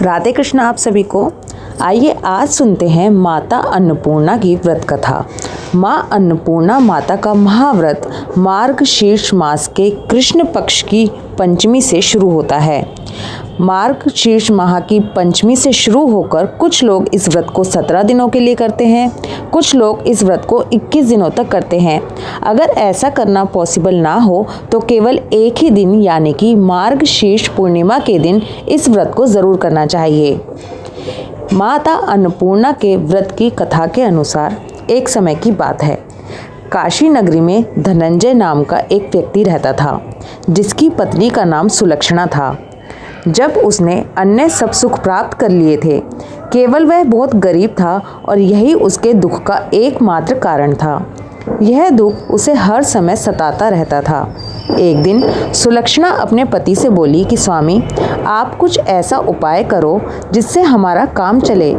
राधे कृष्ण आप सभी को। आइए आज सुनते हैं माता अन्नपूर्णा की व्रत कथा। माँ अन्नपूर्णा माता का महाव्रत मार्गशीर्ष मास के कृष्ण पक्ष की पंचमी से शुरू होता है। मार्गशीर्ष माह की पंचमी से शुरू होकर कुछ लोग इस व्रत को 17 दिनों के लिए करते हैं, कुछ लोग इस व्रत को 21 दिनों तक करते हैं। अगर ऐसा करना पॉसिबल ना हो तो केवल एक ही दिन यानी कि मार्गशीर्ष पूर्णिमा के दिन इस व्रत को ज़रूर करना चाहिए। माता अन्नपूर्णा के व्रत की कथा के अनुसार एक समय की बात है। काशी नगरी में धनंजय नाम का एक व्यक्ति रहता था, जिसकी पत्नी का नाम सुलक्षणा था। जब उसने अन्य सब सुख प्राप्त कर लिए थे, केवल वह बहुत गरीब था और यही उसके दुख का एकमात्र कारण था। यह दुख उसे हर समय सताता रहता था। एक दिन सुलक्षणा अपने पति से बोली कि स्वामी, आप कुछ ऐसा उपाय करो जिससे हमारा काम चले।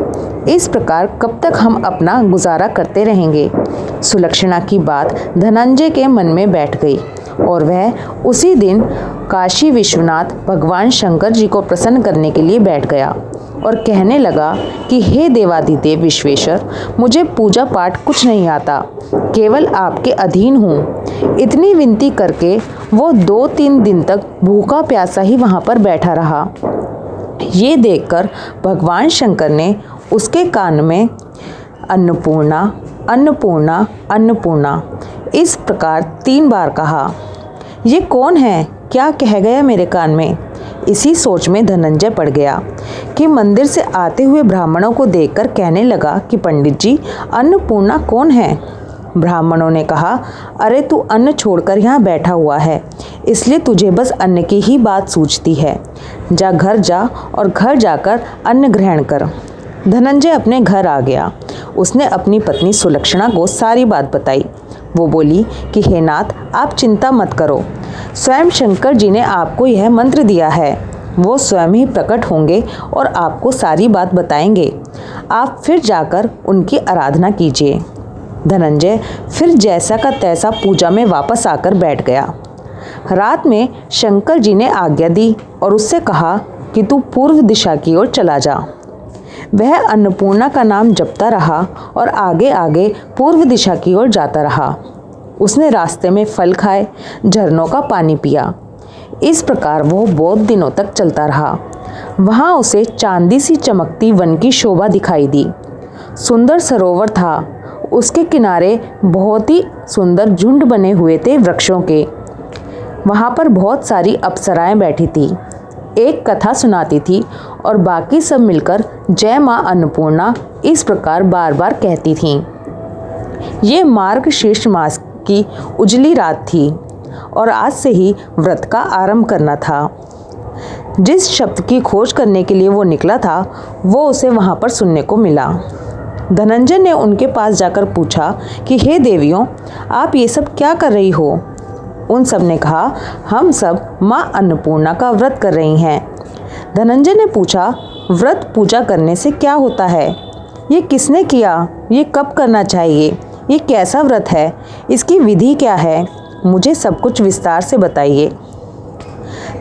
इस प्रकार कब तक हम अपना गुजारा करते रहेंगे। सुलक्षणा की बात धनंजय के मन में बैठ गई और वह उसी दिन काशी विश्वनाथ भगवान शंकर जी को प्रसन्न करने के लिए बैठ गया और कहने लगा कि हे देवादिदेव विश्वेश्वर, मुझे पूजा पाठ कुछ नहीं आता, केवल आपके अधीन हूँ। इतनी विनती करके वो 2-3 दिन तक भूखा प्यासा ही वहाँ पर बैठा रहा। ये देखकर भगवान शंकर ने उसके कान में अन्नपूर्णा अन्नपूर्णा अन्नपूर्णा इस प्रकार 3 बार कहा। ये कौन है, क्या कह गया मेरे कान में। इसी सोच में धनंजय पड़ गया कि मंदिर से आते हुए ब्राह्मणों को देखकर कहने लगा कि पंडित जी, अन्नपूर्णा कौन है। ब्राह्मणों ने कहा, अरे तू अन्न छोड़कर यहाँ बैठा हुआ है, इसलिए तुझे बस अन्न की ही बात सूझती है। जा घर जा और घर जाकर अन्न ग्रहण कर। धनंजय अपने घर आ गया। उसने अपनी पत्नी सुलक्षणा को सारी बात बताई। वो बोली कि हे नाथ, आप चिंता मत करो, स्वयं शंकर जी ने आपको यह मंत्र दिया है। वो स्वयं ही प्रकट होंगे और आपको सारी बात बताएंगे। आप फिर जाकर उनकी आराधना कीजिए। धनंजय फिर जैसा का तैसा पूजा में वापस आकर बैठ गया। रात में शंकर जी ने आज्ञा दी और उससे कहा कि तू पूर्व दिशा की ओर चला जा। वह अन्नपूर्णा का नाम जपता रहा और आगे आगे पूर्व दिशा की ओर जाता रहा। उसने रास्ते में फल खाए, झरनों का पानी पिया। इस प्रकार वो बहुत दिनों तक चलता रहा। वहाँ उसे चांदी सी चमकती वन की शोभा दिखाई दी। सुंदर सरोवर था, उसके किनारे बहुत ही सुंदर झुंड बने हुए थे वृक्षों के। वहाँ पर बहुत सारी अप्सराएं बैठी थी, एक कथा सुनाती थी और बाकी सब मिलकर जय माँ अन्नपूर्णा इस प्रकार बार बार कहती थीं। ये मार्गशीर्ष मास की उजली रात थी और आज से ही व्रत का आरंभ करना था। जिस शब्द की खोज करने के लिए वो निकला था, वो उसे वहाँ पर सुनने को मिला। धनंजय ने उनके पास जाकर पूछा कि हे देवियों, आप ये सब क्या कर रही हो। उन सब ने कहा, हम सब माँ अन्नपूर्णा का व्रत कर रही हैं। धनंजय ने पूछा, व्रत पूजा करने से क्या होता है, ये किसने किया, ये कब करना चाहिए, ये कैसा व्रत है, इसकी विधि क्या है, मुझे सब कुछ विस्तार से बताइए।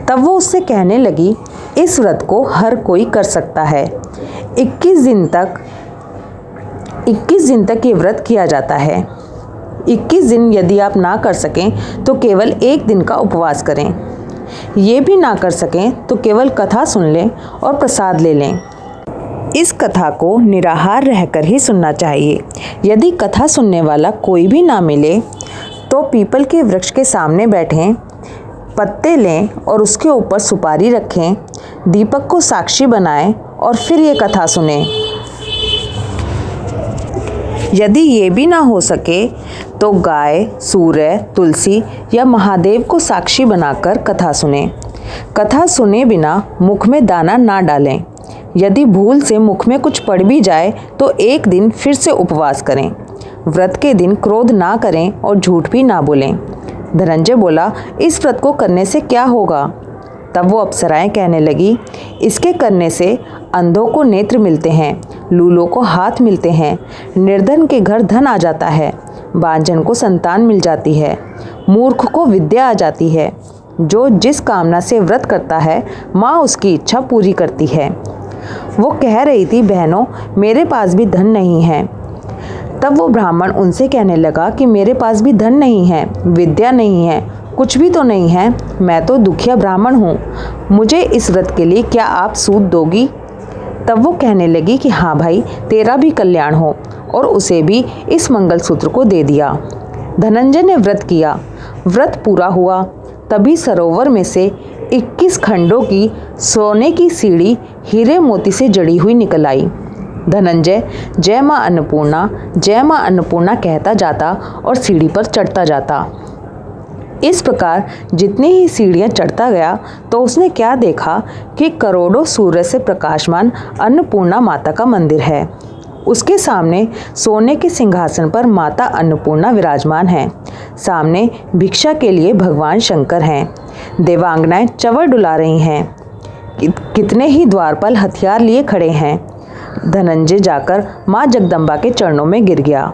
तब वो उससे कहने लगी, इस व्रत को हर कोई कर सकता है। 21 दिन तक ये व्रत किया जाता है। 21 दिन यदि आप ना कर सकें तो केवल एक दिन का उपवास करें। ये भी ना कर सकें तो केवल कथा सुन लें और प्रसाद ले लें। इस कथा को निराहार रहकर ही सुनना चाहिए। यदि कथा सुनने वाला कोई भी ना मिले तो पीपल के वृक्ष के सामने बैठें, पत्ते लें और उसके ऊपर सुपारी रखें, दीपक को साक्षी बनाएं और फिर ये कथा सुनें। यदि ये भी ना हो सके तो गाय, सूर्य, तुलसी या महादेव को साक्षी बनाकर कथा सुने। कथा सुने बिना मुख में दाना ना डालें। यदि भूल से मुख में कुछ पड़ भी जाए तो एक दिन फिर से उपवास करें। व्रत के दिन क्रोध ना करें और झूठ भी ना बोलें। धनंजय बोला, इस व्रत को करने से क्या होगा। तब वो अप्सराएं कहने लगी, इसके करने से अंधों को नेत्र मिलते हैं, लूलों को हाथ मिलते हैं, निर्धन के घर धन आ जाता है, बांझन को संतान मिल जाती है, मूर्ख को विद्या आ जाती है। जो जिस कामना से व्रत करता है, माँ उसकी इच्छा पूरी करती है। वो कह रही थी, बहनों मेरे पास भी धन नहीं है। तब वो ब्राह्मण उनसे कहने लगा कि मेरे पास भी धन नहीं है, विद्या नहीं है, कुछ भी तो नहीं है, मैं तो दुखिया ब्राह्मण हूँ, मुझे इस व्रत के लिए क्या आप सूद दोगी? तब वो कहने लगी कि हाँ भाई, तेरा भी कल्याण हो, और उसे भी इस मंगलसूत्र को दे दिया। धनंजय ने व्रत किया, व्रत पूरा हुआ। तभी सरोवर में से 21 खंडों की सोने की सीढ़ी हीरे मोती से जड़ी हुई निकल आई। धनंजय जय माँ अन्नपूर्णा, जय माँ अन्नपूर्णा कहता जाता और सीढ़ी पर चढ़ता जाता। इस प्रकार जितनी ही सीढ़ियाँ चढ़ता गया तो उसने क्या देखा कि करोड़ों सूर्य से प्रकाशमान अन्नपूर्णा माता का मंदिर है। उसके सामने सोने के सिंहासन पर माता अन्नपूर्णा विराजमान हैं। सामने भिक्षा के लिए भगवान शंकर हैं। देवांगनाएं चंवर डुला रही हैं। कितने ही द्वारपाल हथियार लिए खड़े हैं। धनंजय जाकर माँ जगदम्बा के चरणों में गिर गया।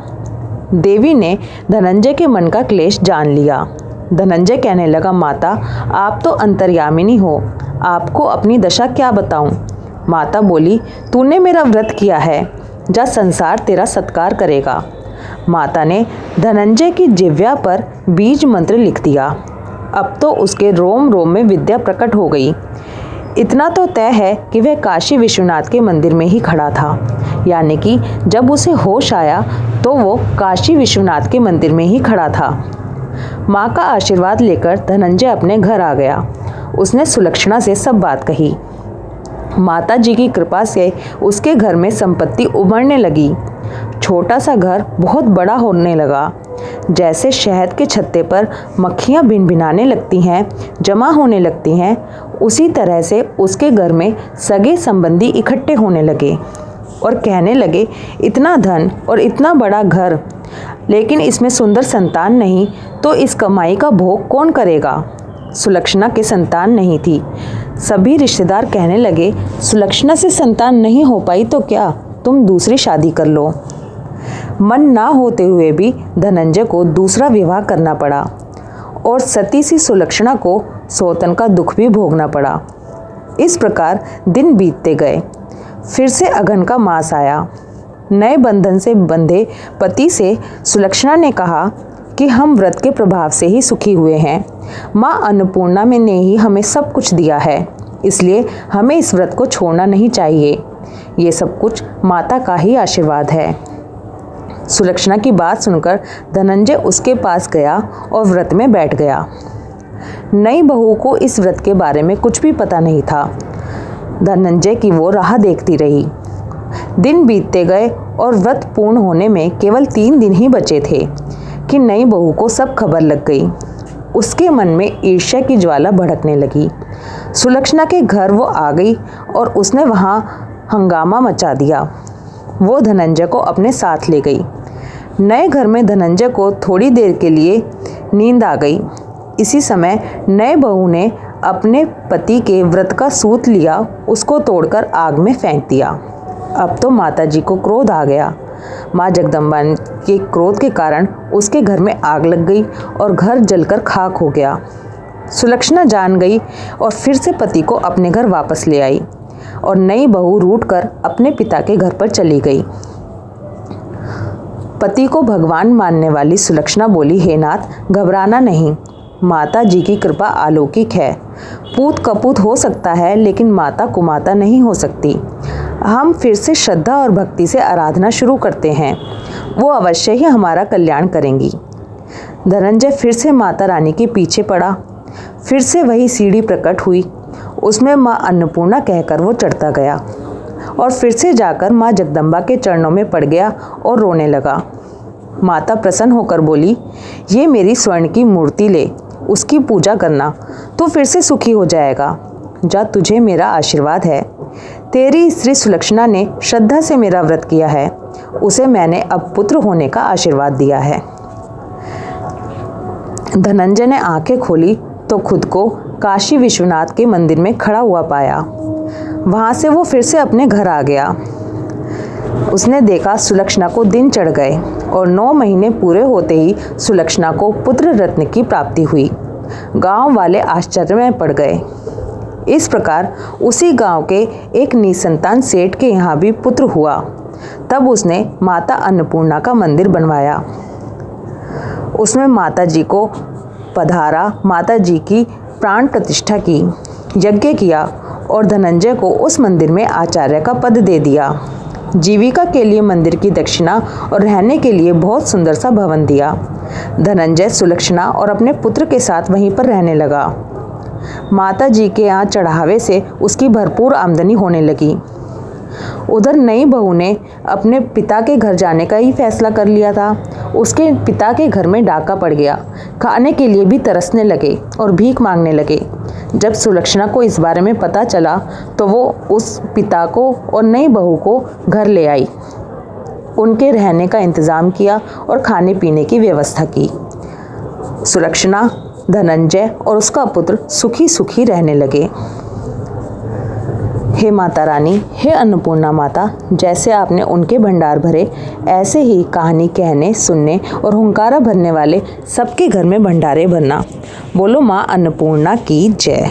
देवी ने धनंजय के मन का क्लेश जान लिया। धनंजय कहने लगा, माता आप तो अंतर्यामिनी हो, आपको अपनी दशा क्या बताऊं? माता बोली, तूने मेरा व्रत किया है, जा संसार तेरा सत्कार करेगा। माता ने धनंजय की जिह्वा पर बीज मंत्र लिख दिया। अब तो उसके रोम रोम में विद्या प्रकट हो गई। इतना तो तय है कि वह काशी विश्वनाथ के मंदिर में ही खड़ा था, यानी कि जब उसे होश आया तो वो काशी विश्वनाथ के मंदिर में ही खड़ा था। माँ का आशीर्वाद लेकर धनंजय अपने घर आ गया। उसने सुलक्षणा से सब बात कही। माता जी की कृपा से उसके घर में संपत्ति उमड़ने लगी। छोटा सा घर बहुत बड़ा होने लगा। जैसे शहद के छत्ते पर मक्खियाँ भिनभिनाने लगती हैं, जमा होने लगती हैं, उसी तरह से उसके घर में सगे संबंधी इकट्ठे होने लगे और कहने लगे, इतना धन और इतना बड़ा घर, लेकिन इसमें सुंदर संतान नहीं, तो इस कमाई का भोग कौन करेगा? सुलक्षणा के संतान नहीं थी। सभी रिश्तेदार कहने लगे, सुलक्षणा से संतान नहीं हो पाई तो क्या, तुम दूसरी शादी कर लो। मन ना होते हुए भी धनंजय को दूसरा विवाह करना पड़ा और सती सी सुलक्षणा को सौतन का दुख भी भोगना पड़ा। इस प्रकार दिन बीतते गए। फिर से अगन का मास आया। नए बंधन से बंधे पति से सुलक्षणा ने कहा कि हम व्रत के प्रभाव से ही सुखी हुए हैं। माँ अन्नपूर्णा में ने ही हमें सब कुछ दिया है, इसलिए हमें इस व्रत को छोड़ना नहीं चाहिए। ये सब कुछ माता का ही आशीर्वाद है। सुलक्षणा की बात सुनकर धनंजय उसके पास गया और व्रत में बैठ गया। नई बहू को इस व्रत के बारे में कुछ भी पता नहीं था। धनंजय की वो राह देखती रही। दिन बीतते गए और व्रत पूर्ण होने में केवल 3 दिन ही बचे थे कि नई बहू को सब खबर लग गई। उसके मन में ईर्ष्या की ज्वाला भड़कने लगी। सुलक्षणा के घर वो आ गई और उसने वहाँ हंगामा मचा दिया। वो धनंजय को अपने साथ ले गई। नए घर में धनंजय को थोड़ी देर के लिए नींद आ गई। इसी समय नए बहू ने अपने पति के व्रत का सूत लिया, उसको तोड़कर आग में फेंक दिया। अब तो माता जी को क्रोध आ गया। माँ जगदम्बा के क्रोध के कारण उसके घर में आग लग गई और घर जलकर खाक हो गया। सुलक्षणा जान गई और फिर से पति को अपने घर वापस ले आई और नई बहू रूठकर अपने पिता के घर पर चली गई। पति को भगवान मानने वाली सुलक्षणा बोली, हे नाथ, घबराना नहीं, माता जी की कृपा अलौकिक है। पूत कपूत हो सकता है, लेकिन माता कुमाता नहीं हो सकती। हम फिर से श्रद्धा और भक्ति से आराधना शुरू करते हैं, वो अवश्य ही हमारा कल्याण करेंगी। धनंजय फिर से माता रानी के पीछे पड़ा। फिर से वही सीढ़ी प्रकट हुई, उसमें माँ अन्नपूर्णा कहकर वो चढ़ता गया और फिर से जाकर माँ जगदम्बा के चरणों में पड़ गया और रोने लगा। माता प्रसन्न होकर बोली, ये मेरी स्वर्ण की मूर्ति ले, उसकी पूजा करना, तो फिर से सुखी हो जाएगा। जा, तुझे मेरा आशीर्वाद है। तेरी स्त्री सुलक्षणा ने श्रद्धा से मेरा व्रत किया है, उसे मैंने अब पुत्र होने का आशीर्वाद दिया है। धनंजय ने आंखें खोली तो खुद को काशी विश्वनाथ के मंदिर में खड़ा हुआ पाया। वहाँ से वो फिर से अपने घर आ गया। उसने देखा सुलक्षणा को दिन चढ़ गए और 9 महीने पूरे होते ही सुलक्षणा को पुत्र रत्न की प्राप्ति हुई। गांव वाले आश्चर्य में पड़ गए। इस प्रकार उसी गांव के एक निसंतान सेठ के यहाँ भी पुत्र हुआ। तब उसने माता अन्नपूर्णा का मंदिर बनवाया। उसमें माता जी को पधारा, माता जी की प्राण प्रतिष्ठा की, यज्ञ किया और धनंजय को उस मंदिर में आचार्य का पद दे दिया। जीविका के लिए मंदिर की दक्षिणा और रहने के लिए बहुत सुंदर सा भवन दिया। धनंजय सुलक्षणा और अपने पुत्र के साथ वहीं पर रहने लगा। माता जी के यहाँ चढ़ावे से उसकी भरपूर आमदनी होने लगी। उधर नई बहू ने अपने पिता के घर जाने का ही फैसला कर लिया था। उसके पिता के घर में डाका पड़ गया। खाने के लिए भी तरसने लगे और भीख मांगने लगे। जब सुलक्षणा को इस बारे में पता चला तो वो उस पिता को और नई बहू को घर ले आई, उनके रहने का इंतज़ाम किया और खाने पीने की व्यवस्था की। सुलक्षणा, धनंजय और उसका पुत्र सुखी सुखी रहने लगे। हे माता रानी, हे अन्नपूर्णा माता, जैसे आपने उनके भंडार भरे, ऐसे ही कहानी कहने, सुनने और हुंकारा भरने वाले सबके घर में भंडारे भरना। बोलो माँ अन्नपूर्णा की जय।